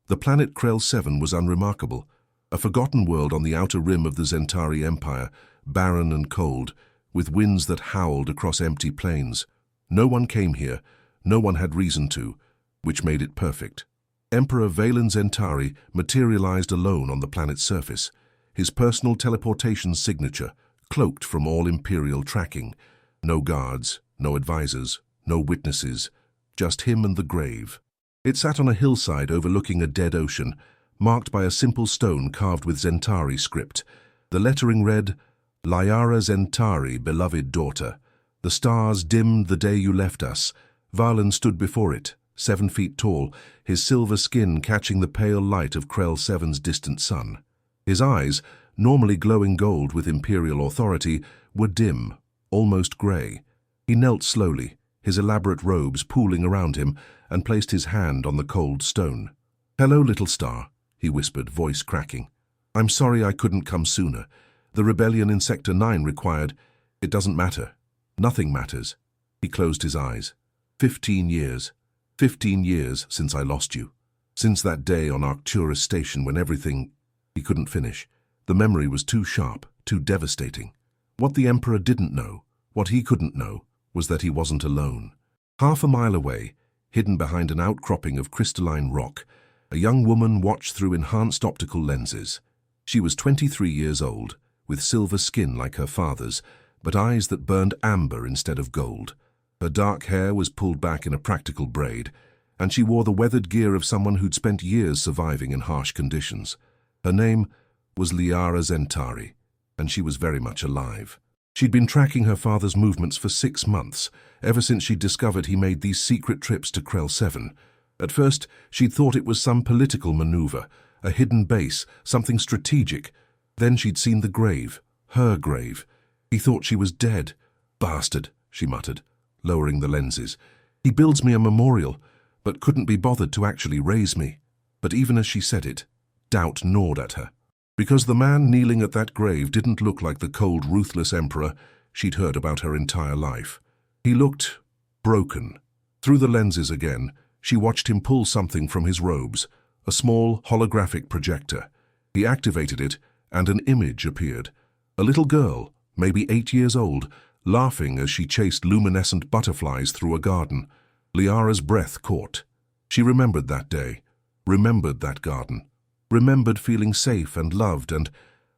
The planet Krell 7 was unremarkable, a forgotten world on the outer rim of the Zentari Empire, barren and cold, with winds that howled across empty plains. No one came here, no one had reason to, which made it perfect. Emperor Valen Zentari materialized alone on the planet's surface, his personal teleportation signature, cloaked from all Imperial tracking. No guards, no advisors, no witnesses, just him and the grave. It sat on a hillside overlooking a dead ocean, marked by a simple stone carved with Zentari script. The lettering read, Liara Zentari, beloved daughter. The stars dimmed the day you left us. Valen stood before it, 7 feet tall, his silver skin catching the pale light of Krell 7's distant sun. His eyes, normally glowing gold with Imperial authority, were dim, almost grey. He knelt slowly, his elaborate robes pooling around him, and placed his hand on the cold stone. "Hello, little star," he whispered, voice cracking. "I'm sorry I couldn't come sooner. The rebellion in Sector 9 required—" "It doesn't matter. Nothing matters." He closed his eyes. 15 years. 15 years since I lost you. Since that day on Arcturus Station when everything— He couldn't finish. The memory was too sharp, too devastating. What the Emperor didn't know, what he couldn't know, was that he wasn't alone. Half a mile away, hidden behind an outcropping of crystalline rock, a young woman watched through enhanced optical lenses. She was 23 years old, with silver skin like her father's, but eyes that burned amber instead of gold. Her dark hair was pulled back in a practical braid, and she wore the weathered gear of someone who'd spent years surviving in harsh conditions. Her name was Liara Zentari, and she was very much alive. She'd been tracking her father's movements for 6 months, ever since she'd discovered he made these secret trips to Krell 7. At first, she'd thought it was some political maneuver, a hidden base, something strategic. Then she'd seen the grave, her grave. He thought she was dead. "Bastard," she muttered, lowering the lenses. "He builds me a memorial, but couldn't be bothered to actually raise me." But even as she said it, doubt gnawed at her. Because the man kneeling at that grave didn't look like the cold, ruthless emperor she'd heard about her entire life. He looked broken. Through the lenses again, she watched him pull something from his robes, a small holographic projector. He activated it, and an image appeared. A little girl, maybe 8 years old, laughing as she chased luminescent butterflies through a garden. Liara's breath caught. She remembered that day, remembered that garden, remembered feeling safe and loved, and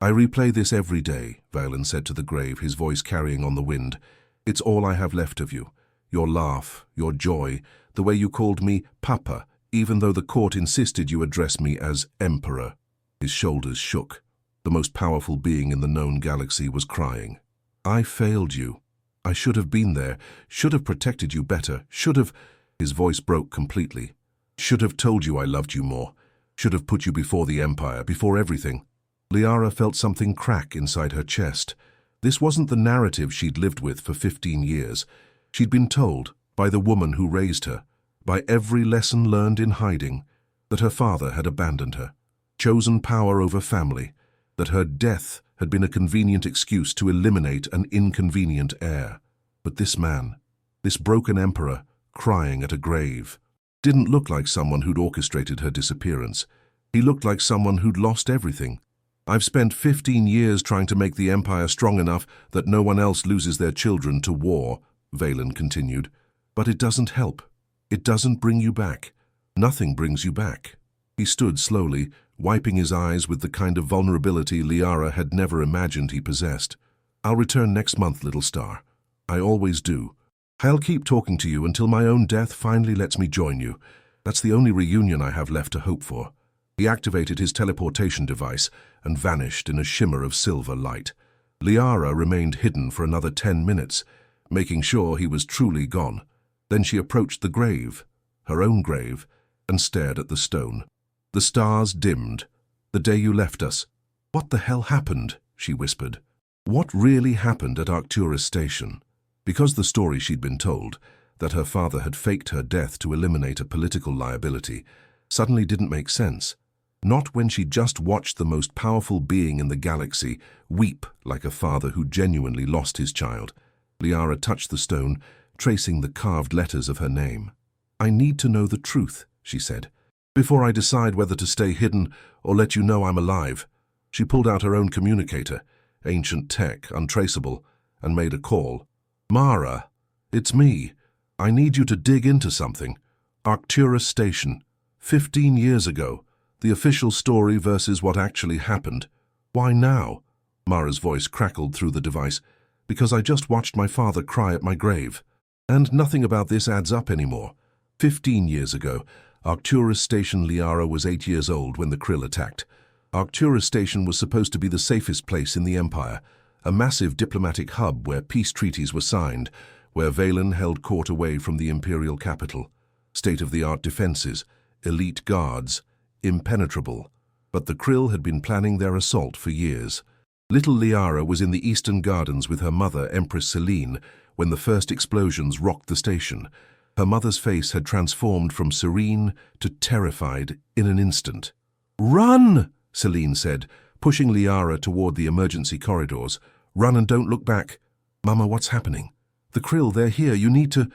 "I replay this every day," Valen said to the grave, his voice carrying on the wind. "It's all I have left of you. Your laugh, your joy, the way you called me Papa, even though the court insisted you address me as Emperor." His shoulders shook. The most powerful being in the known galaxy was crying. "I failed you. I should have been there, should have protected you better, should have—" His voice broke completely. "Should have told you I loved you more. Should have put you before the Empire, before everything." Liara felt something crack inside her chest. This wasn't the narrative she'd lived with for 15 years. She'd been told, by the woman who raised her, by every lesson learned in hiding, that her father had abandoned her, chosen power over family, that her death had been a convenient excuse to eliminate an inconvenient heir. But this man, this broken emperor, crying at a grave, didn't look like someone who'd orchestrated her disappearance. He looked like someone who'd lost everything. "I've spent 15 years trying to make the Empire strong enough that no one else loses their children to war," Valen continued. "But it doesn't help. It doesn't bring you back. Nothing brings you back." He stood slowly, wiping his eyes with the kind of vulnerability Liara had never imagined he possessed. "I'll return next month, little star. I always do. I'll keep talking to you until my own death finally lets me join you. That's the only reunion I have left to hope for." He activated his teleportation device and vanished in a shimmer of silver light. Liara remained hidden for another 10 minutes, making sure he was truly gone. Then she approached the grave, her own grave, and stared at the stone. The stars dimmed. "The day you left us." "What the hell happened?" she whispered. What really happened at Arcturus Station? Because the story she'd been told, that her father had faked her death to eliminate a political liability, suddenly didn't make sense. Not when she'd just watched the most powerful being in the galaxy weep like a father who genuinely lost his child. Liara touched the stone, tracing the carved letters of her name. "I need to know the truth," she said. before I decide whether to stay hidden or let you know I'm alive." She pulled out her own communicator, ancient tech, untraceable, and made a call. "Mara, it's me. I need you to dig into something. Arcturus Station. 15 years ago. The official story versus what actually happened. Why now?" Mara's voice crackled through the device. "Because I just watched my father cry at my grave. And nothing about this adds up anymore. 15 years ago, Arcturus Station. Liara was 8 years old when the Krill attacked. Arcturus Station was supposed to be the safest place in the Empire, a massive diplomatic hub where peace treaties were signed, where Valen held court away from the imperial capital. State-of-the-art defenses, elite guards, impenetrable. But the Krill had been planning their assault for years. Little Liara was in the Eastern Gardens with her mother, Empress Celine, when the first explosions rocked the station. Her mother's face had transformed from serene to terrified in an instant. "Run!" Celine said, pushing Liara toward the emergency corridors. "Run and don't look back." "Mama, what's happening?" "The Krill, they're here. You need to—"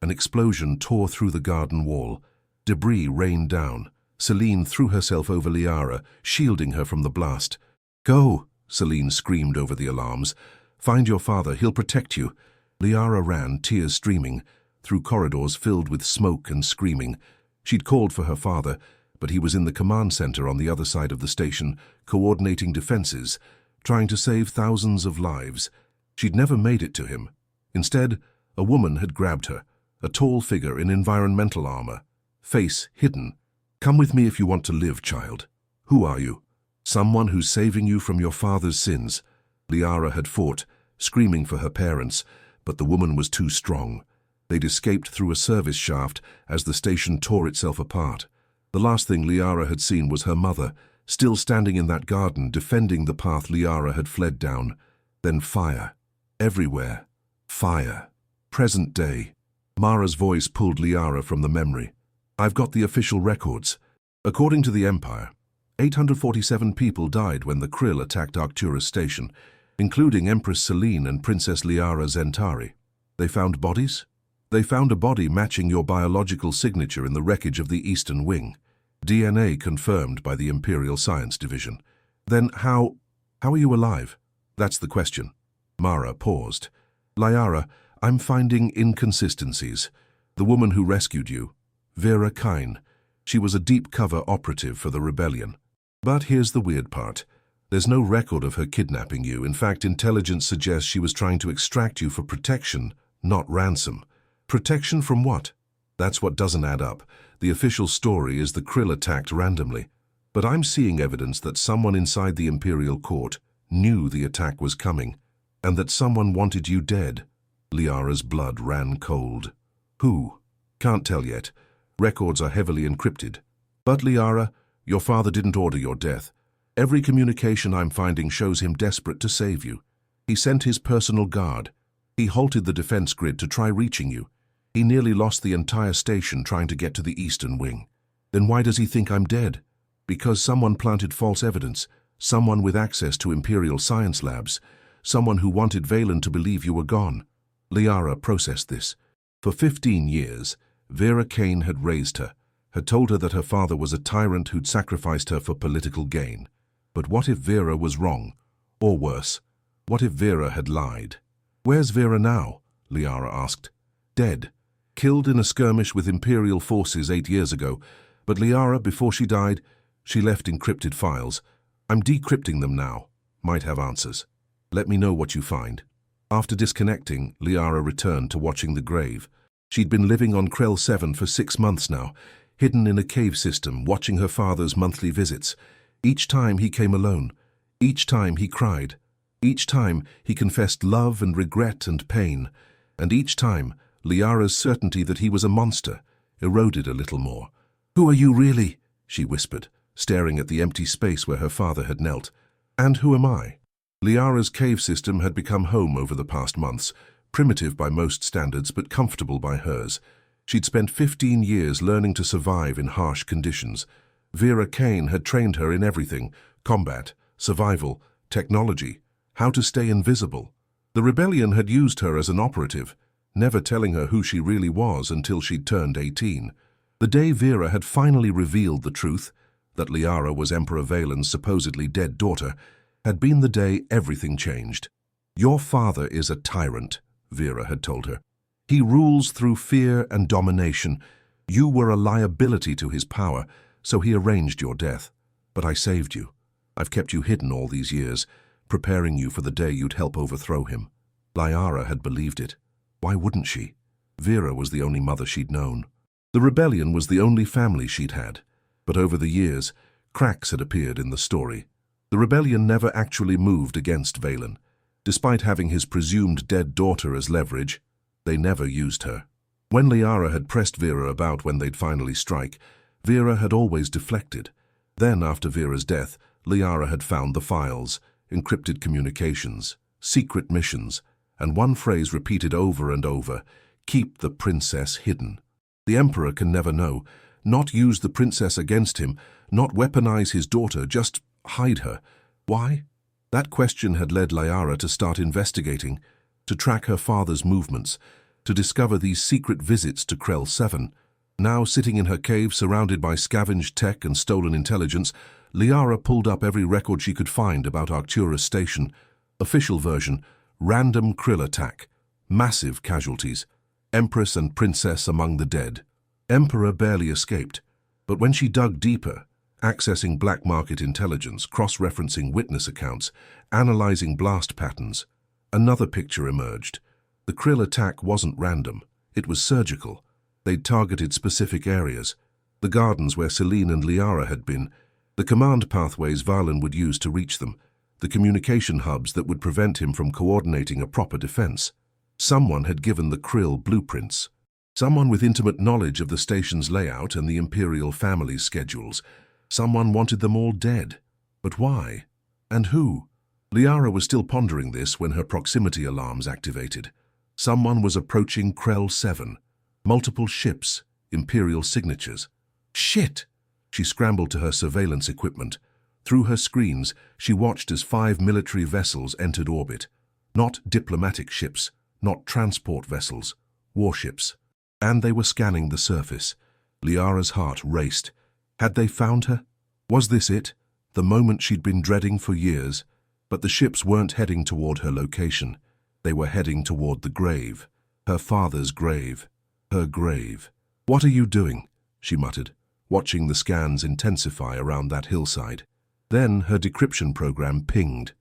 An explosion tore through the garden wall. Debris rained down. Celine threw herself over Liara, shielding her from the blast. "Go!" Celine screamed over the alarms. "Find your father. He'll protect you." Liara ran, tears streaming, through corridors filled with smoke and screaming. She'd called for her father, but he was in the command center on the other side of the station, coordinating defenses, trying to save thousands of lives. She'd never made it to him. Instead, a woman had grabbed her, a tall figure in environmental armor, face hidden. "Come with me if you want to live, child." "Who are you?" "Someone who's saving you from your father's sins." Liara had fought, screaming for her parents, but the woman was too strong. They'd escaped through a service shaft as the station tore itself apart. The last thing Liara had seen was her mother, still standing in that garden, defending the path Liara had fled down. Then fire. Everywhere. Fire. Present day. Mara's voice pulled Liara from the memory. "I've got the official records. According to the Empire, 847 people died when the Krill attacked Arcturus Station, including Empress Celine and Princess Liara Zentari. They found bodies? They found a body matching your biological signature in the wreckage of the Eastern Wing. DNA confirmed by the Imperial Science Division. Then how are you alive? That's the question." Mara paused. "Liara, I'm finding inconsistencies. The woman who rescued you, Vera Kine, she was a deep-cover operative for the rebellion. But here's the weird part. There's no record of her kidnapping you. In fact, intelligence suggests she was trying to extract you for protection, not ransom. Protection from what? That's what doesn't add up. The official story is the Krill attacked randomly. But I'm seeing evidence that someone inside the Imperial Court knew the attack was coming, and that someone wanted you dead." Liara's blood ran cold. "Who?" "Can't tell yet. Records are heavily encrypted. But Liara, your father didn't order your death. Every communication I'm finding shows him desperate to save you. He sent his personal guard. He halted the defense grid to try reaching you. He nearly lost the entire station trying to get to the Eastern Wing. Then why does he think I'm dead? Because someone planted false evidence, someone with access to Imperial science labs, someone who wanted Valen to believe you were gone." Liara processed this. For 15 years, Vera Kane had raised her, had told her that her father was a tyrant who'd sacrificed her for political gain. But what if Vera was wrong? Or worse, what if Vera had lied? "Where's Vera now?" Liara asked. "Dead. Killed in a skirmish with Imperial forces 8 years ago. But Liara, before she died, she left encrypted files. I'm decrypting them now. Might have answers. Let me know what you find." After disconnecting, Liara returned to watching the grave. She'd been living on Krell 7 for 6 months now, hidden in a cave system, watching her father's monthly visits. Each time he came alone. Each time he cried. Each time he confessed love and regret and pain. And each time, Liara's certainty that he was a monster eroded a little more. "Who are you really?" she whispered, staring at the empty space where her father had knelt. "And who am I?" Liara's cave system had become home over the past months, primitive by most standards but comfortable by hers. She'd spent 15 years learning to survive in harsh conditions. Vera Kane had trained her in everything: combat, survival, technology, how to stay invisible. The rebellion had used her as an operative, never telling her who she really was until she'd turned 18. The day Vera had finally revealed the truth, that Liara was Emperor Valen's supposedly dead daughter, had been the day everything changed. "Your father is a tyrant," Vera had told her. "He rules through fear and domination. You were a liability to his power, so he arranged your death. But I saved you. I've kept you hidden all these years, preparing you for the day you'd help overthrow him." Liara had believed it. Why wouldn't she? Vera was the only mother she'd known. The rebellion was the only family she'd had. But over the years, cracks had appeared in the story. The rebellion never actually moved against Valen. Despite having his presumed dead daughter as leverage, they never used her. When Liara had pressed Vera about when they'd finally strike, Vera had always deflected. Then, after Vera's death, Liara had found the files, encrypted communications, secret missions, and one phrase repeated over and over: "Keep the princess hidden." The Emperor can never know. Not use the princess against him, not weaponize his daughter, just hide her. Why? That question had led Liara to start investigating, to track her father's movements, to discover these secret visits to Krell 7. Now, sitting in her cave surrounded by scavenged tech and stolen intelligence, Liara pulled up every record she could find about Arcturus Station. Official version: random Krill attack, massive casualties, Empress and Princess among the dead. Emperor barely escaped, but when she dug deeper, accessing black market intelligence, cross-referencing witness accounts, analyzing blast patterns, another picture emerged. The Krill attack wasn't random, it was surgical. They'd targeted specific areas: the gardens where Celine and Liara had been, the command pathways Valen would use to reach them, the communication hubs that would prevent him from coordinating a proper defense. Someone had given the Krill blueprints. Someone with intimate knowledge of the station's layout and the Imperial family's schedules. Someone wanted them all dead. But why? And who? Liara was still pondering this when her proximity alarms activated. Someone was approaching Krell 7. Multiple ships, Imperial signatures. Shit! She scrambled to her surveillance equipment. Through her screens, she watched as 5 military vessels entered orbit. Not diplomatic ships, not transport vessels, warships. And they were scanning the surface. Liara's heart raced. Had they found her? Was this it? The moment she'd been dreading for years? But the ships weren't heading toward her location. They were heading toward the grave. Her father's grave. Her grave. "What are you doing?" she muttered, watching the scans intensify around that hillside. Then her decryption program pinged.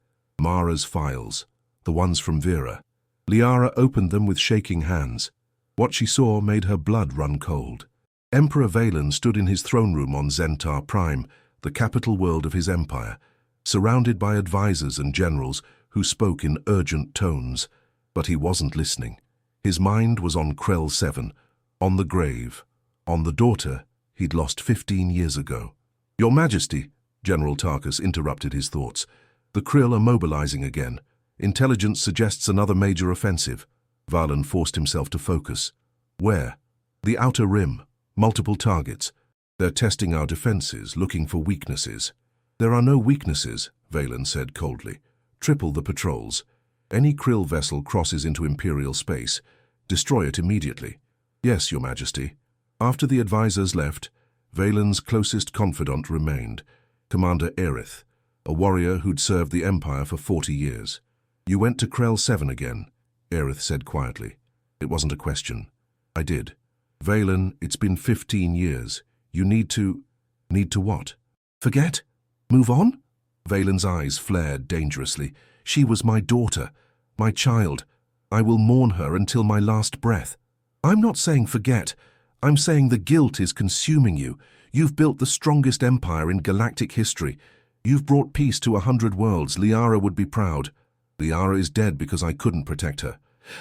Mara's files, the ones from Vera. Liara opened them with shaking hands. What she saw made her blood run cold. Emperor Valen stood in his throne room on Zentar Prime, the capital world of his empire, surrounded by advisors and generals who spoke in urgent tones. But he wasn't listening. His mind was on Krell 7, on the grave, on the daughter he'd lost 15 years ago. "Your Majesty," General Tarkus interrupted his thoughts. "The Krill are mobilizing again. Intelligence suggests another major offensive." Valen forced himself to focus. "Where?" "The Outer Rim. Multiple targets. They're testing our defenses, looking for weaknesses." "There are no weaknesses," Valen said coldly. "Triple the patrols. Any Krill vessel crosses into Imperial space. Destroy it immediately." "Yes, Your Majesty." After the advisors left, Valen's closest confidant remained, Commander Aerith, a warrior who'd served the Empire for 40 years. "You went to Krell 7 again," Aerith said quietly. It wasn't a question. "I did." "Valen, it's been 15 years. You need to..." "Need to what?" "Forget? Move on?" Valen's eyes flared dangerously. "She was my daughter, my child. I will mourn her until my last breath." "I'm not saying forget. I'm saying the guilt is consuming you. You've built the strongest empire in galactic history. You've brought peace to 100 worlds. Liara would be proud. Liara is dead because I couldn't protect her.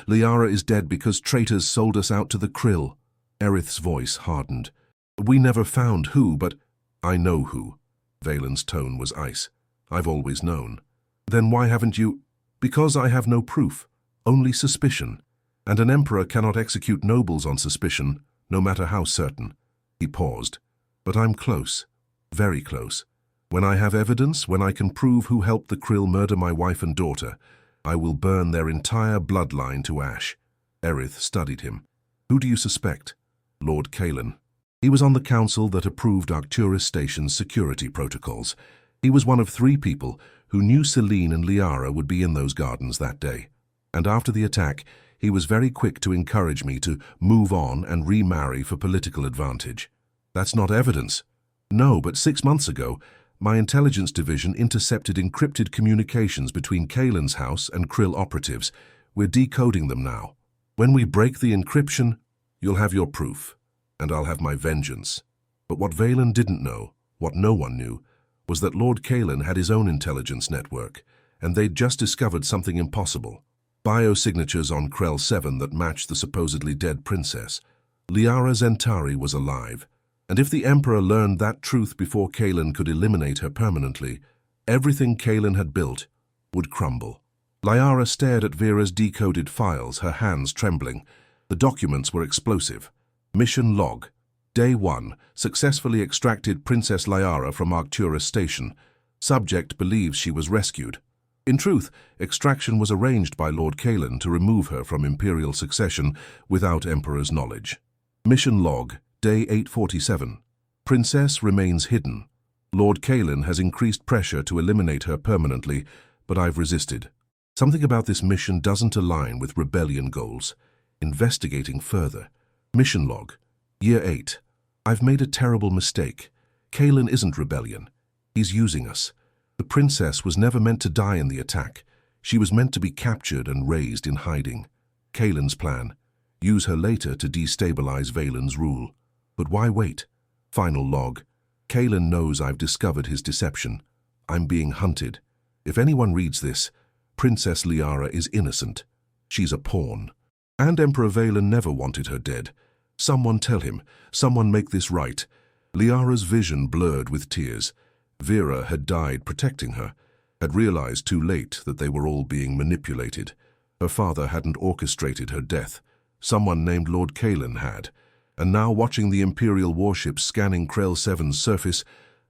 Liara is dead because traitors sold us out to the Krill." Aerith's voice hardened. "We never found who, but..." "I know who." Valen's tone was ice. "I've always known." "Then why haven't you..." "Because I have no proof. Only suspicion. And an emperor cannot execute nobles on suspicion, no matter how certain." He paused. "But I'm close. Very close. When I have evidence, when I can prove who helped the Krill murder my wife and daughter, I will burn their entire bloodline to ash." Aerith studied him. "Who do you suspect?" "Lord Kalen." He was on the council that approved Arcturus Station's security protocols. He was one of 3 people who knew Celine and Liara would be in those gardens that day. And after the attack, he was very quick to encourage me to move on and remarry for political advantage. That's not evidence. No, but 6 months ago, my intelligence division intercepted encrypted communications between Kalen's house and Krill operatives. We're decoding them now. When we break the encryption, you'll have your proof, and I'll have my vengeance. But what Valen didn't know, what no one knew, was that Lord Kalen had his own intelligence network, and they'd just discovered something impossible. Biosignatures on Krell 7 that matched the supposedly dead princess. Liara Zentari was alive, and if the Emperor learned that truth before Kalen could eliminate her permanently, everything Kalen had built would crumble. Liara stared at Vera's decoded files, her hands trembling. The documents were explosive. Mission log. Day 1. Successfully extracted Princess Liara from Arcturus Station. Subject believes she was rescued. In truth, extraction was arranged by Lord Kalen to remove her from imperial succession without Emperor's knowledge. Mission log. Day 847. Princess remains hidden. Lord Kalen has increased pressure to eliminate her permanently, but I've resisted. Something about this mission doesn't align with rebellion goals. Investigating further. Mission log. Year 8. I've made a terrible mistake. Kalen isn't rebellion. He's using us. The princess was never meant to die in the attack. She was meant to be captured and raised in hiding. Kalen's plan. Use her later to destabilize Valen's rule. But why wait? Final log. Kalen knows I've discovered his deception. I'm being hunted. If anyone reads this, Princess Liara is innocent. She's a pawn. And Emperor Valen never wanted her dead. Someone tell him. Someone make this right. Liara's vision blurred with tears. Vera had died protecting her, had realized too late that they were all being manipulated. Her father hadn't orchestrated her death. Someone named Lord Kalen had. And now, watching the Imperial warships scanning Krell 7's surface,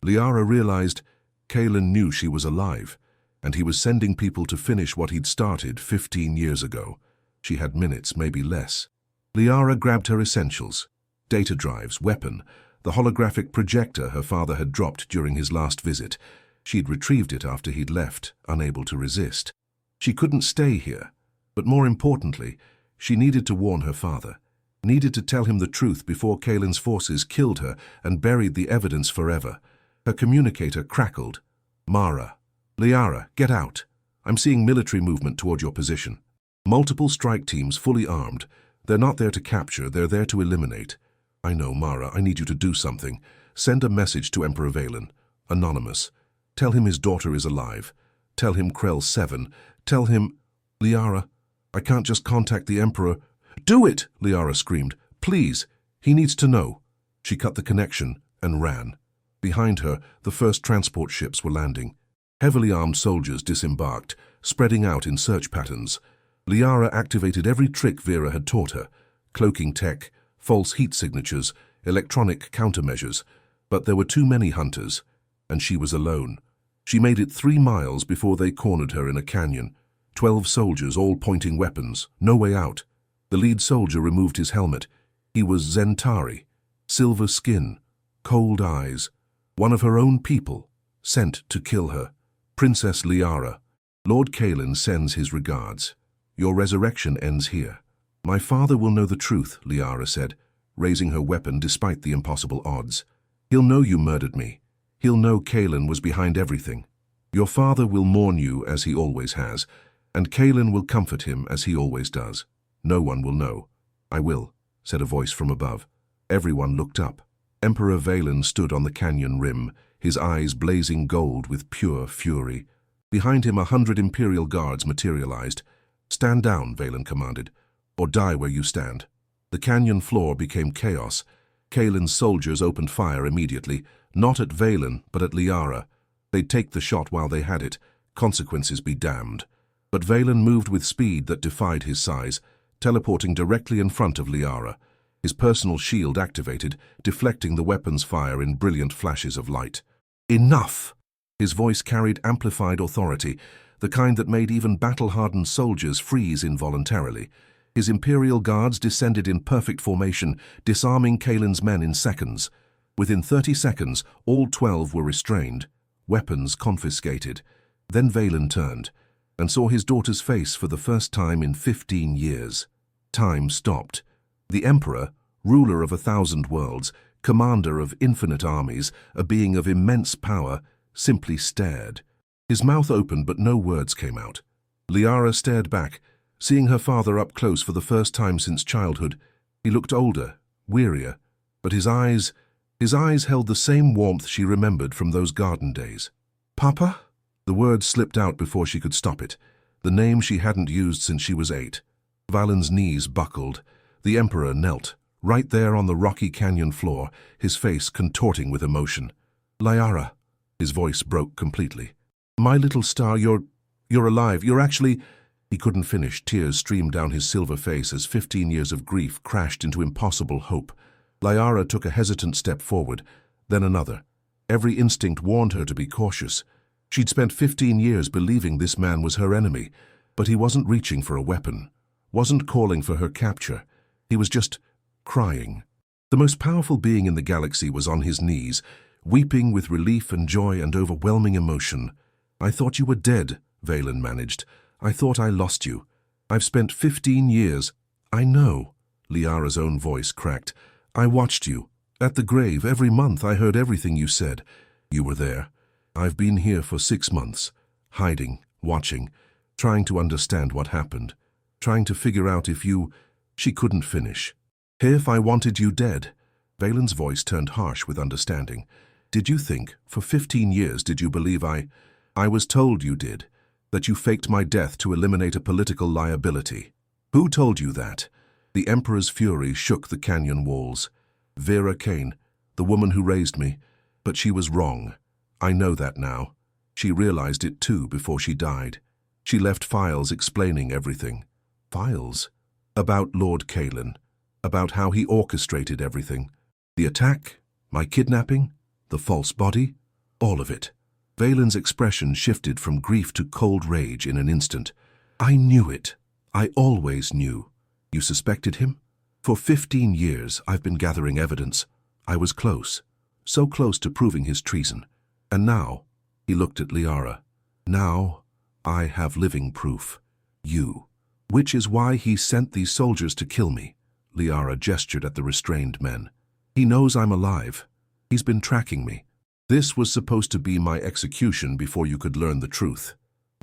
Liara realized Kalen knew she was alive, and he was sending people to finish what he'd started 15 years ago. She had minutes, maybe less. Liara grabbed her essentials: data drives, weapon, the holographic projector her father had dropped during his last visit. She'd retrieved it after he'd left, unable to resist. She couldn't stay here, but more importantly, she needed to warn her father. Needed to tell him the truth before Kalen's forces killed her and buried the evidence forever. Her communicator crackled. Mara. Liara, get out. I'm seeing military movement toward your position. Multiple strike teams fully armed. They're not there to capture, they're there to eliminate. I know, Mara, I need you to do something. Send a message to Emperor Valen. Anonymous. Tell him his daughter is alive. Tell him Krell 7. Tell him... Liara, I can't just contact the Emperor. Do it! Liara screamed. Please, he needs to know. She cut the connection and ran. Behind her, the first transport ships were landing. Heavily armed soldiers disembarked, spreading out in search patterns. Liara activated every trick Vera had taught her: cloaking tech, false heat signatures, electronic countermeasures. But there were too many hunters, and she was alone. She made it 3 miles before they cornered her in a canyon. 12 soldiers, all pointing weapons. No way out. The lead soldier removed his helmet. He was Zentari. Silver skin, cold eyes. One of her own people, sent to kill her. Princess Liara. Lord Kalen sends his regards. Your resurrection ends here. My father will know the truth, Liara said, raising her weapon despite the impossible odds. He'll know you murdered me. He'll know Kalen was behind everything. Your father will mourn you as he always has, and Kalen will comfort him as he always does. No one will know. I will, said a voice from above. Everyone looked up. Emperor Valen stood on the canyon rim, his eyes blazing gold with pure fury. Behind him 100 Imperial guards materialized. Stand down, Valen commanded, or die where you stand. The canyon floor became chaos. Kalen's soldiers opened fire immediately, not at Valen, but at Liara. They'd take the shot while they had it. Consequences be damned. But Valen moved with speed that defied his size, teleporting directly in front of Liara, his personal shield activated, deflecting the weapon's fire in brilliant flashes of light. Enough! His voice carried amplified authority, the kind that made even battle-hardened soldiers freeze involuntarily. His Imperial Guards descended in perfect formation, disarming Kaelin's men in seconds. Within 30 seconds, all 12 were restrained, weapons confiscated. Then Vaylin turned and saw his daughter's face for the first time in 15 years. Time stopped. The Emperor, ruler of 1,000 worlds, commander of infinite armies, a being of immense power, simply stared. His mouth opened, but no words came out. Liara stared back, seeing her father up close for the first time since childhood. He looked older, wearier, but his eyes held the same warmth she remembered from those garden days. "Papa?" The word slipped out before she could stop it, the name she hadn't used since she was 8. Valen's knees buckled. The Emperor knelt, right there on the rocky canyon floor, his face contorting with emotion. "Liara," his voice broke completely. "My little star, you're alive. You're actually—" He couldn't finish. Tears streamed down his silver face as 15 years of grief crashed into impossible hope. Liara took a hesitant step forward, then another. Every instinct warned her to be cautious. She'd spent 15 years believing this man was her enemy, but he wasn't reaching for a weapon, wasn't calling for her capture. He was just crying. The most powerful being in the galaxy was on his knees, weeping with relief and joy and overwhelming emotion. "I thought you were dead," Vaylin managed. "I thought I lost you. I've spent 15 years." "I know," Liara's own voice cracked. "I watched you. At the grave, every month I heard everything you said. You were there. I've been here for 6 months, hiding, watching, trying to understand what happened, trying to figure out if you—" She couldn't finish. "If I wanted you dead." Valen's voice turned harsh with understanding. "Did you think, for 15 years, did you believe I was told you did, that you faked my death to eliminate a political liability? Who told you that?" The Emperor's fury shook the canyon walls. "Vera Kane, the woman who raised me. But she was wrong. I know that now. She realized it too before she died. She left files explaining everything." "Files?" "About Lord Kaelin, about how he orchestrated everything. The attack, my kidnapping, the false body, all of it." Valen's expression shifted from grief to cold rage in an instant. "I knew it. I always knew. You suspected him? For 15 years I've been gathering evidence. I was close, so close to proving his treason. And now," he looked at Liara, "now I have living proof. You. Which is why he sent these soldiers to kill me." Liara gestured at the restrained men. "He knows I'm alive. He's been tracking me. This was supposed to be my execution before you could learn the truth."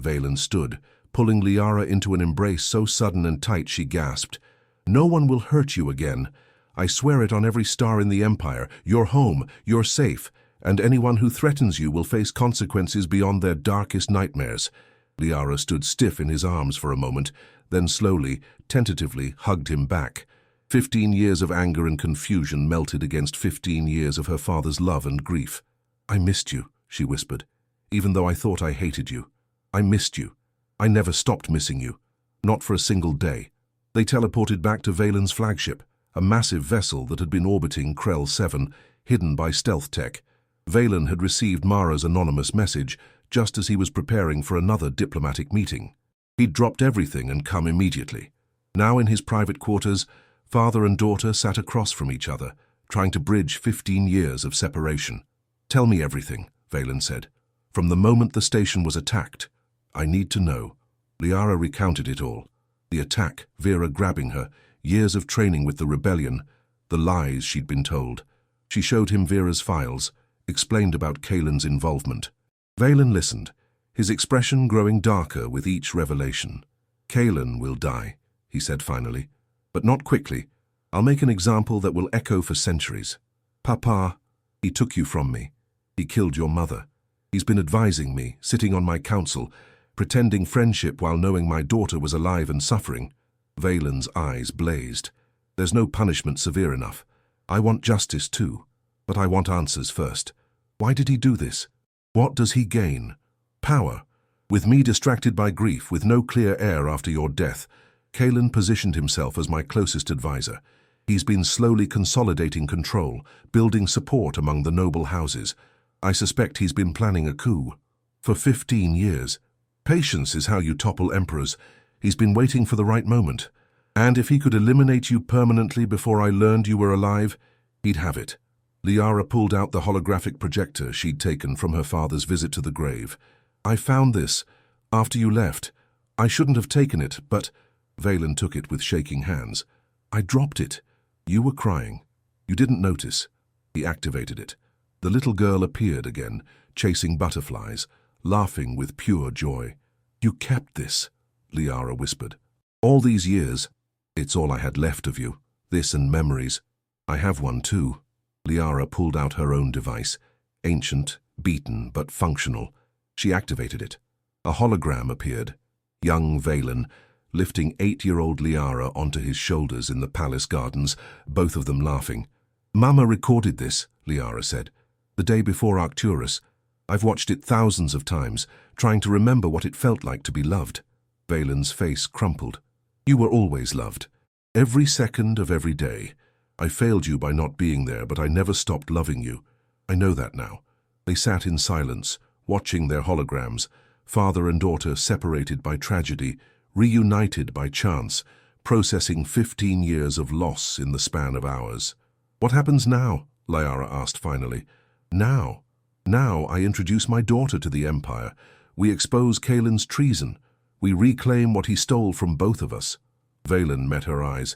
Vaylin stood, pulling Liara into an embrace so sudden and tight she gasped. "No one will hurt you again. I swear it on every star in the Empire. You're home, you're safe, and anyone who threatens you will face consequences beyond their darkest nightmares." Liara stood stiff in his arms for a moment, then slowly, tentatively hugged him back. 15 years of anger and confusion melted against 15 years of her father's love and grief. "I missed you," she whispered, "even though I thought I hated you. I missed you. I never stopped missing you. Not for a single day." They teleported back to Valen's flagship, a massive vessel that had been orbiting Krell 7, hidden by stealth tech. Vaylin had received Mara's anonymous message just as he was preparing for another diplomatic meeting. He'd dropped everything and come immediately. Now in his private quarters, father and daughter sat across from each other, trying to bridge 15 years of separation. "Tell me everything," Vaylin said. "From the moment the station was attacked. I need to know." Liara recounted it all. The attack, Vera grabbing her, years of training with the rebellion, the lies she'd been told. She showed him Vera's files, explained about Kaelin's involvement. Vaylin listened, his expression growing darker with each revelation. "Kaelin will die," he said finally, "but not quickly. I'll make an example that will echo for centuries. Papa, he took you from me. He killed your mother. He's been advising me, sitting on my council, pretending friendship while knowing my daughter was alive and suffering." Valen's eyes blazed. "There's no punishment severe enough. I want justice too, but I want answers first. Why did he do this? What does he gain? Power. With me distracted by grief, with no clear heir after your death, Kaelin positioned himself as my closest advisor. He's been slowly consolidating control, building support among the noble houses. I suspect he's been planning a coup. For 15 years. Patience is how you topple emperors. He's been waiting for the right moment. And if he could eliminate you permanently before I learned you were alive, he'd have it. Liara pulled out the holographic projector she'd taken from her father's visit to the grave. I found this after you left. I shouldn't have taken it, but Valen took it with shaking hands. I dropped it. You were crying. You didn't notice. He activated it. The little girl appeared again, chasing butterflies, laughing with pure joy. You kept this, Liara whispered. All these years. It's all I had left of you. This and memories. I have one too. Liara pulled out her own device. Ancient, beaten, but functional. She activated it. A hologram appeared. Young Valen, lifting 8-year-old Liara onto his shoulders in the palace gardens, both of them laughing. Mama recorded this, Liara said. The day before Arcturus. I've watched it thousands of times, trying to remember what it felt like to be loved. Valen's face crumpled. You were always loved. Every second of every day. I failed you by not being there, but I never stopped loving you. I know that now. They sat in silence, watching their holograms, father and daughter separated by tragedy, reunited by chance, processing 15 years of loss in the span of hours. What happens now? Liara asked finally. Now I introduce my daughter to the Empire. We expose Kaelin's treason. We reclaim what he stole from both of us. Valen met her eyes.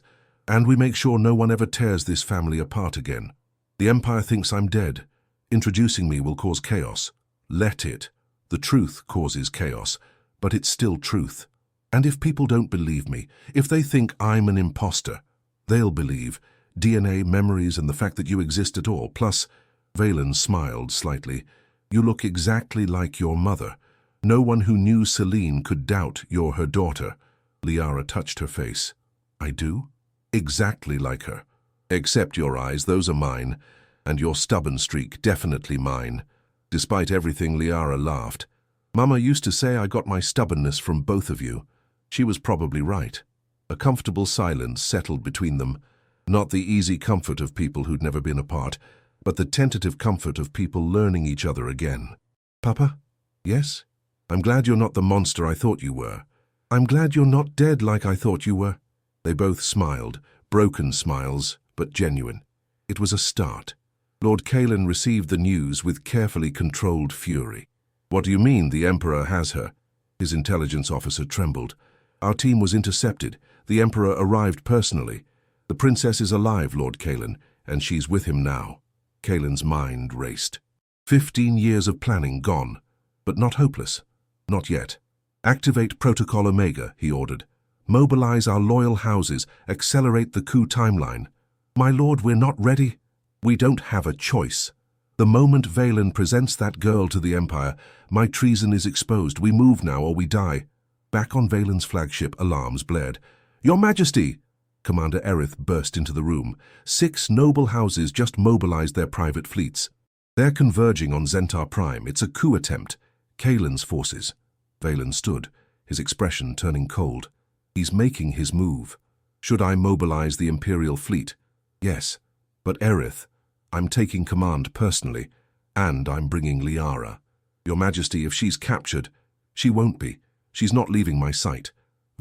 And we make sure no one ever tears this family apart again. The Empire thinks I'm dead. Introducing me will cause chaos. Let it. The truth causes chaos, but it's still truth. And if people don't believe me, if they think I'm an imposter, they'll believe. DNA, memories, and the fact that you exist at all. Plus, Valen smiled slightly. You look exactly like your mother. No one who knew Celine could doubt you're her daughter. Liara touched her face. I do? Exactly like her. Except your eyes, those are mine. And your stubborn streak, definitely mine. Despite everything, Liara laughed. Mama used to say I got my stubbornness from both of you. She was probably right. A comfortable silence settled between them. Not the easy comfort of people who'd never been apart, but the tentative comfort of people learning each other again. Papa? Yes? I'm glad you're not the monster I thought you were. I'm glad you're not dead like I thought you were. They both smiled, broken smiles, but genuine. It was a start. Lord Kaelin received the news with carefully controlled fury. What do you mean the Emperor has her? His intelligence officer trembled. Our team was intercepted. The Emperor arrived personally. The princess is alive, Lord Kaelin, and she's with him now. Kaelin's mind raced. 15 years of planning gone, but not hopeless. Not yet. Activate Protocol Omega, he ordered. Mobilize our loyal houses, accelerate the coup timeline. My lord, we're not ready. We don't have a choice. The moment Valen presents that girl to the Empire, my treason is exposed. We move now or we die. Back on Valen's flagship, alarms blared. Your Majesty! Commander Aerith burst into the room. 6 noble houses just mobilized their private fleets. They're converging on Zentar Prime. It's a coup attempt. Kaelin's forces. Valen stood, his expression turning cold. He's making his move. Should I mobilize the Imperial fleet? Yes. But Aerith, I'm taking command personally, and I'm bringing Liara. Your Majesty, if she's captured, she won't be. She's not leaving my sight.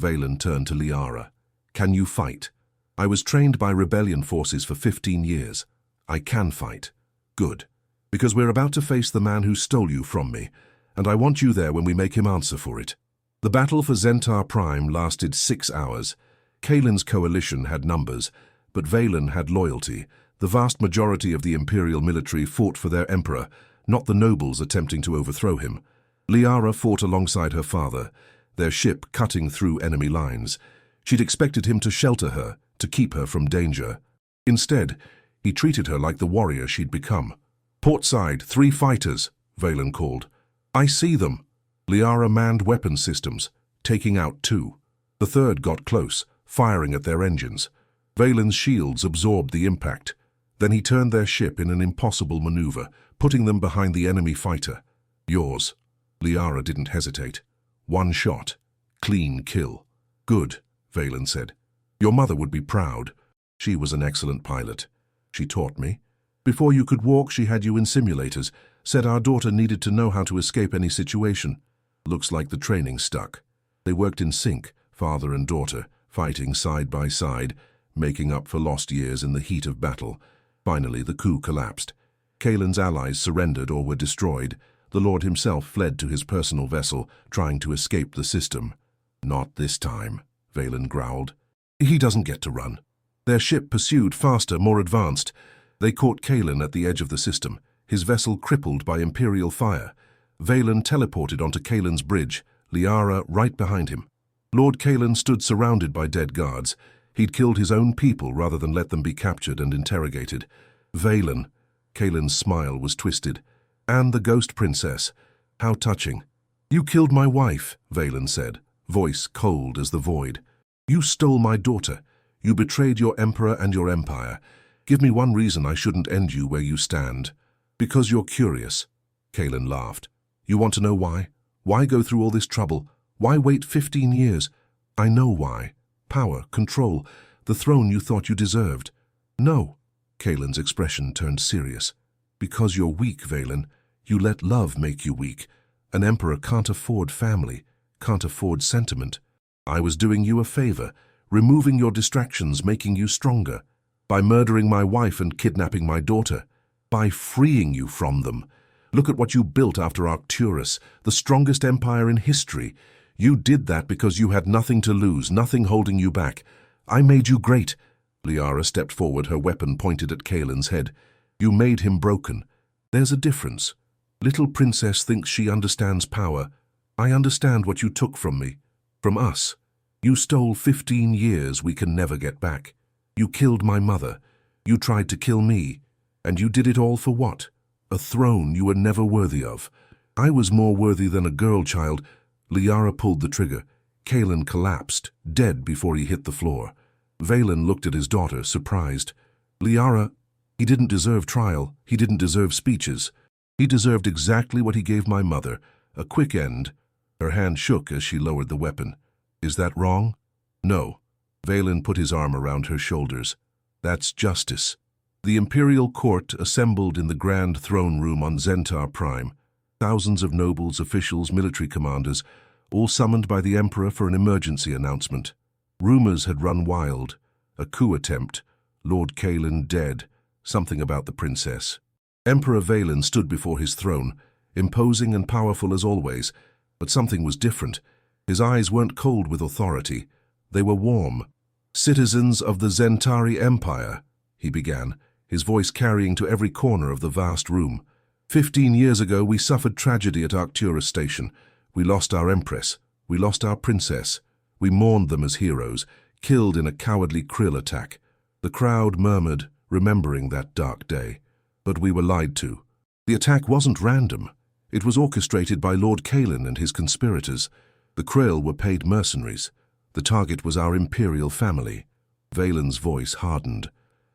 Valen turned to Liara. Can you fight? I was trained by rebellion forces for 15 years. I can fight. Good. Because we're about to face the man who stole you from me, and I want you there when we make him answer for it. The battle for Zentar Prime lasted 6 hours. Kaelin's coalition had numbers, but Valen had loyalty. The vast majority of the Imperial military fought for their emperor, not the nobles attempting to overthrow him. Liara fought alongside her father, their ship cutting through enemy lines. She'd expected him to shelter her, to keep her from danger. Instead, he treated her like the warrior she'd become. Portside, 3 fighters, Valen called. I see them. Liara manned weapon systems, taking out 2. The third got close, firing at their engines. Valen's shields absorbed the impact. Then he turned their ship in an impossible maneuver, putting them behind the enemy fighter. Yours. Liara didn't hesitate. 1 shot. Clean kill. Good, Valen said. Your mother would be proud. She was an excellent pilot. She taught me. Before you could walk, she had you in simulators, said our daughter needed to know how to escape any situation. Looks like the training stuck. They worked in sync, father and daughter, fighting side by side, making up for lost years in the heat of battle. Finally, the coup collapsed. Kaelin's allies surrendered or were destroyed. The Lord himself fled to his personal vessel, trying to escape the system. "Not this time," Valen growled. "He doesn't get to run." Their ship pursued faster, more advanced. They caught Kaelin at the edge of the system, his vessel crippled by Imperial fire. Valen teleported onto Kaelin's bridge, Liara right behind him. Lord Kaelin stood surrounded by dead guards. He'd killed his own people rather than let them be captured and interrogated. Valen. Kaelin's smile was twisted. "And the ghost princess. How touching." "You killed my wife," Valen said, voice cold as the void. "You stole my daughter. You betrayed your emperor and your empire. Give me one reason I shouldn't end you where you stand." "Because you're curious." Kaelin laughed. "You want to know why? Why go through all this trouble? Why wait 15 years? I know why. Power, control, the throne you thought you deserved." "No." Kaelin's expression turned serious. "Because you're weak, Valen. You let love make you weak. An emperor can't afford family, can't afford sentiment. I was doing you a favor, removing your distractions, making you stronger. By murdering my wife and kidnapping my daughter. By freeing you from them. Look at what you built after Arcturus, the strongest empire in history. You did that because you had nothing to lose, nothing holding you back. I made you great." Liara stepped forward, her weapon pointed at Kaelin's head. "You made him broken. There's a difference. Little princess thinks she understands power. I understand what you took from me, from us. You stole 15 years we can never get back. You killed my mother. You tried to kill me. And you did it all for what? A throne you were never worthy of. I was more worthy than a girl child." Liara pulled the trigger. Kaelin collapsed, dead before he hit the floor. Valen looked at his daughter, surprised. "Liara, he didn't deserve trial. He didn't deserve speeches. He deserved exactly what he gave my mother, a quick end." Her hand shook as she lowered the weapon. "Is that wrong?" "No." Valen put his arm around her shoulders. "That's justice." The imperial court assembled in the grand throne room on Zentar Prime. Thousands of nobles, officials, military commanders, all summoned by the emperor for an emergency announcement. Rumors had run wild. A coup attempt. Lord Kaelin dead. Something about the princess. Emperor Valen stood before his throne, imposing and powerful as always, but something was different. His eyes weren't cold with authority. They were warm. "Citizens of the Zentari Empire," he began, his voice carrying to every corner of the vast room. 15 years ago we suffered tragedy at Arcturus Station. We lost our empress. We lost our princess. We mourned them as heroes, killed in a cowardly Krill attack. The crowd murmured, remembering that dark day. But we were lied to. The attack wasn't random. It was orchestrated by Lord Kaelin and his conspirators. The Krill were paid mercenaries. The target was our imperial family. Valen's voice hardened.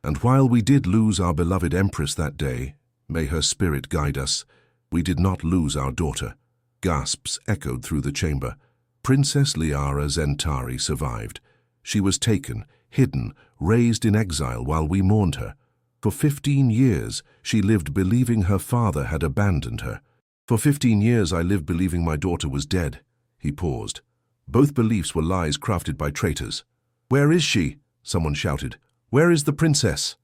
"And while we did lose our beloved empress that day, may her spirit guide us, we did not lose our daughter." Gasps echoed through the chamber. Princess Liara Zentari survived. She was taken, hidden, raised in exile while we mourned her. For 15 years, she lived believing her father had abandoned her. For 15 years, I lived believing my daughter was dead. He paused. Both beliefs were lies crafted by traitors. "Where is she?" someone shouted. "Where is the princess?"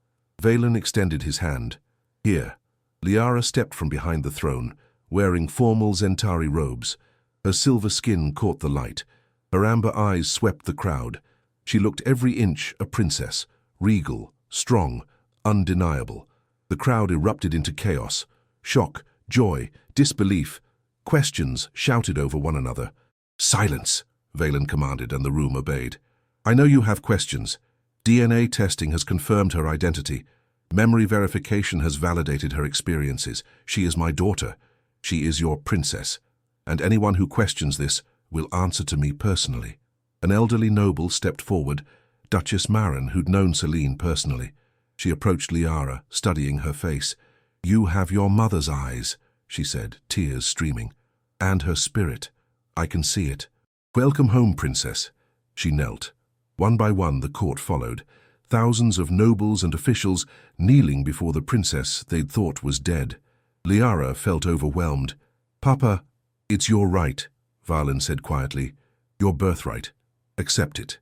Valen extended his hand. "Here." Liara stepped from behind the throne, wearing formal Zentari robes. Her silver skin caught the light. Her amber eyes swept the crowd. She looked every inch a princess, regal, strong, undeniable. The crowd erupted into chaos. Shock, joy, disbelief. Questions shouted over one another. "Silence," Valen commanded, and the room obeyed. "I know you have questions. DNA testing has confirmed her identity. Memory verification has validated her experiences. She is my daughter. She is your princess. And anyone who questions this will answer to me personally." An elderly noble stepped forward, Duchess Marin, who'd known Celine personally. She approached Liara, studying her face. "You have your mother's eyes," she said, tears streaming. "And her spirit. I can see it. Welcome home, princess." She knelt. One by one, the court followed. Thousands of nobles and officials kneeling before the princess they'd thought was dead. Liara felt overwhelmed. "Papa, it's your right," Valen said quietly. "Your birthright. Accept it."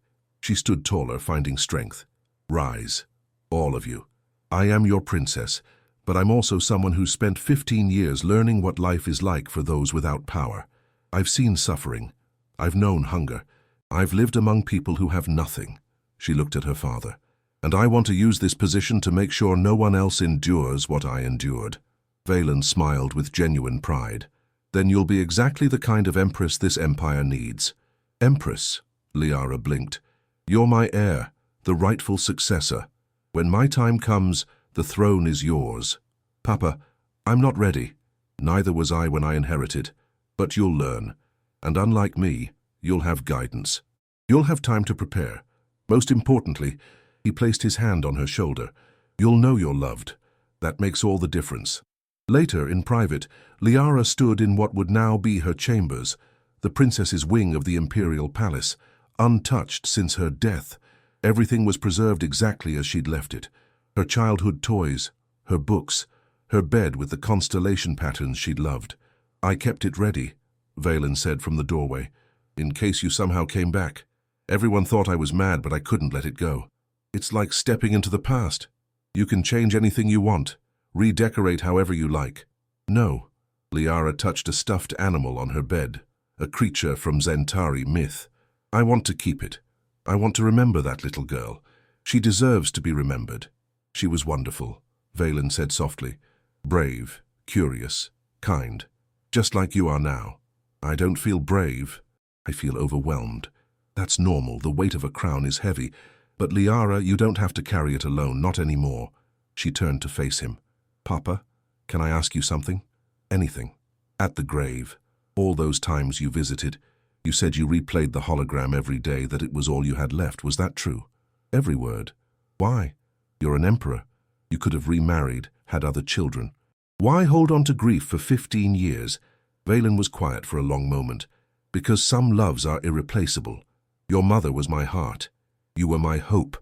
She stood taller, finding strength. Rise, all of you. I am your princess, but I'm also someone who's spent 15 years learning what life is like for those without power. I've seen suffering. I've known hunger. I've lived among people who have nothing. She looked at her father. And I want to use this position to make sure no one else endures what I endured. Valen smiled with genuine pride. Then you'll be exactly the kind of empress this empire needs. Empress, Liara blinked. You're my heir, the rightful successor. When my time comes, the throne is yours. Papa, I'm not ready. Neither was I when I inherited. But you'll learn. And unlike me, you'll have guidance. You'll have time to prepare. Most importantly, he placed his hand on her shoulder. You'll know you're loved. That makes all the difference. Later, in private, Liara stood in what would now be her chambers, the princess's wing of the imperial palace, untouched since her death. Everything was preserved exactly as she'd left it. Her childhood toys, her books, her bed with the constellation patterns she'd loved. I kept it ready, Valen said from the doorway, in case you somehow came back. Everyone thought I was mad, but I couldn't let it go. It's like stepping into the past. You can change anything you want, redecorate however you like. No. Liara touched a stuffed animal on her bed, a creature from Zentari myth. I want to keep it. I want to remember that little girl. She deserves to be remembered. She was wonderful, Valen said softly. Brave, curious, kind. Just like you are now. I don't feel brave. I feel overwhelmed. That's normal. The weight of a crown is heavy. But Liara, you don't have to carry it alone, not anymore. She turned to face him. Papa, can I ask you something? Anything. At the grave, all those times you visited, you said you replayed the hologram every day, that it was all you had left. Was that true? Every word. Why? You're an emperor. You could have remarried, had other children. Why hold on to grief for 15 years? Valen was quiet for a long moment. Because some loves are irreplaceable. Your mother was my heart. You were my hope.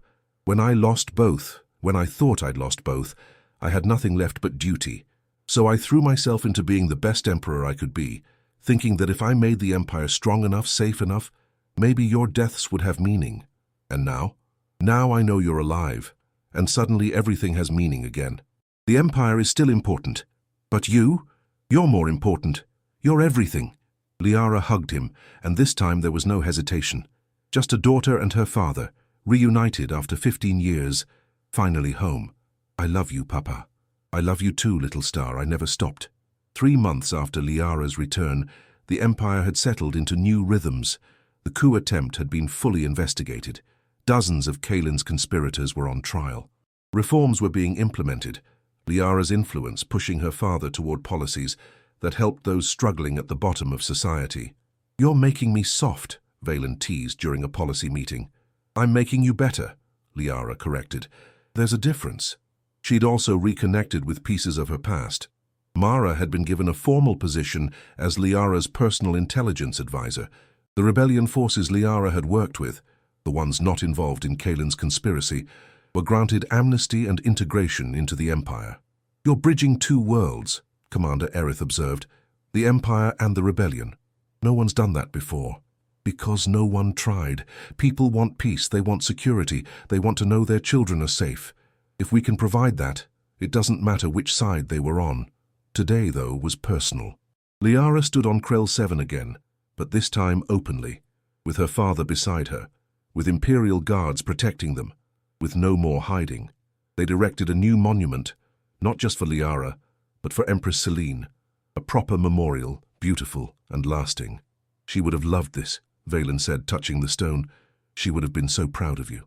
When I lost both, when I thought I'd lost both, I had nothing left but duty. So I threw myself into being the best emperor I could be, thinking that if I made the empire strong enough, safe enough, maybe your deaths would have meaning. And now? Now I know you're alive, and suddenly everything has meaning again. The empire is still important. But you? You're more important. You're everything. Liara hugged him, and this time there was no hesitation. Just a daughter and her father, reunited after 15 years, finally home. I love you, Papa. I love you too, little star. I never stopped. 3 months after Liara's return, the empire had settled into new rhythms. The coup attempt had been fully investigated. Dozens of Kaelin's conspirators were on trial. Reforms were being implemented, Liara's influence pushing her father toward policies that helped those struggling at the bottom of society. You're making me soft, Valen teased during a policy meeting. I'm making you better, Liara corrected. There's a difference. She'd also reconnected with pieces of her past. Mara had been given a formal position as Liara's personal intelligence advisor. The rebellion forces Liara had worked with, the ones not involved in Kaelin's conspiracy, were granted amnesty and integration into the Empire. You're bridging two worlds, Commander Aerith observed, the Empire and the rebellion. No one's done that before. Because no one tried. People want peace, they want security, they want to know their children are safe. If we can provide that, it doesn't matter which side they were on. Today, though, was personal. Liara stood on Krell 7 again, but this time openly, with her father beside her, with Imperial guards protecting them, with no more hiding. They erected a new monument, not just for Liara, but for Empress Celine, a proper memorial, beautiful and lasting. She would have loved this, Valen said, touching the stone. She would have been so proud of you.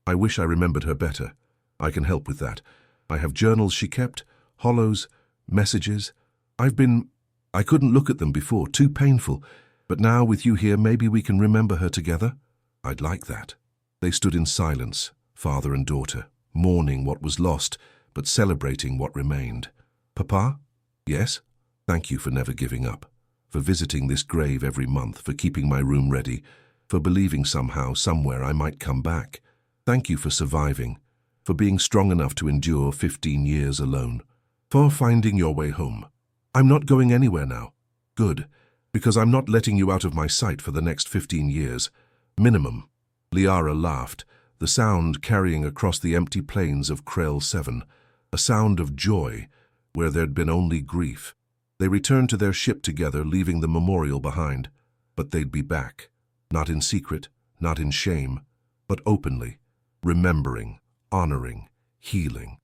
I wish I remembered her better. I can help with that. I have journals she kept, hollows, messages. I couldn't look at them before, too painful. But now with you here, maybe we can remember her together? I'd like that. They stood in silence, father and daughter, mourning what was lost, but celebrating what remained. Papa? Yes? Thank you for never giving up, for visiting this grave every month, for keeping my room ready, for believing somehow, somewhere I might come back. Thank you for surviving, for being strong enough to endure 15 years alone, for finding your way home. I'm not going anywhere now. Good, because I'm not letting you out of my sight for the next 15 years. Minimum. Liara laughed, the sound carrying across the empty plains of Krell 7, a sound of joy where there'd been only grief. They returned to their ship together, leaving the memorial behind. But they'd be back, not in secret, not in shame, but openly, remembering, honoring, healing.